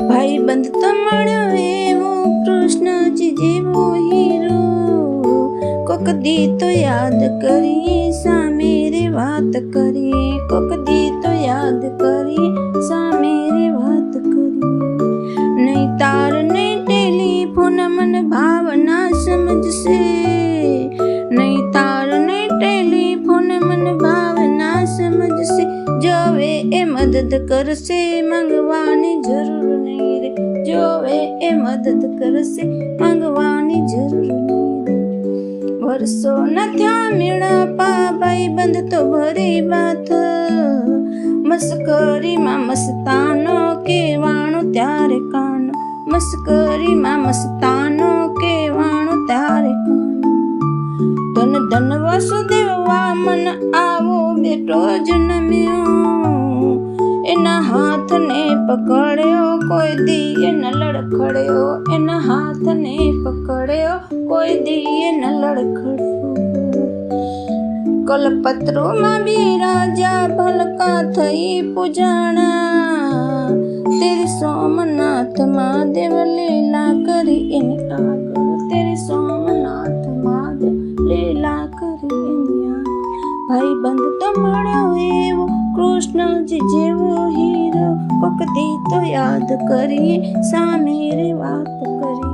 भाई बंद तो मळ्यो एवो कृष्णजी जेवो हीरो कोक दी तो याद करी सामे रे वात करी कोक दी तो याद करी सामे रे वात करी नहीं तार नहीं टेलीफोन मन भावना समझसे नहीं तार नहीं टेलीफोन मन भावना समझसे जोवे ए मदद करसे मंगवानी जरूर नहीं रे जोवे ए मदद करसे मंगवानी जरूर नहीं रे वर्षो न थया मेळापा भाई बंद तो भरी बात मस्करी मा मस्तानो केवाणो त्यारे कान मस्करी मा मस्तानो केवाणो त्यारे कान धन धन वासुदेव वामन आवो बेटो जन्म्यो एना हाथ ने पकड़्यो कोई दिए न लड़खड़्यो एना हाथ ने पकड़्यो कोई दिए न लड़खड़्यो कलपत्रो मां भी राजा भलका थई पूजाणा तेरे सोमनाथ महादेव लीला करी इन आगळ तेरे सोमनाथ महादेव लीला करी इन भाई बंद तो मळ्यो एवो कृष्णजी जेवो हीरो कोक दी तो याद करी सामे रे वात करी।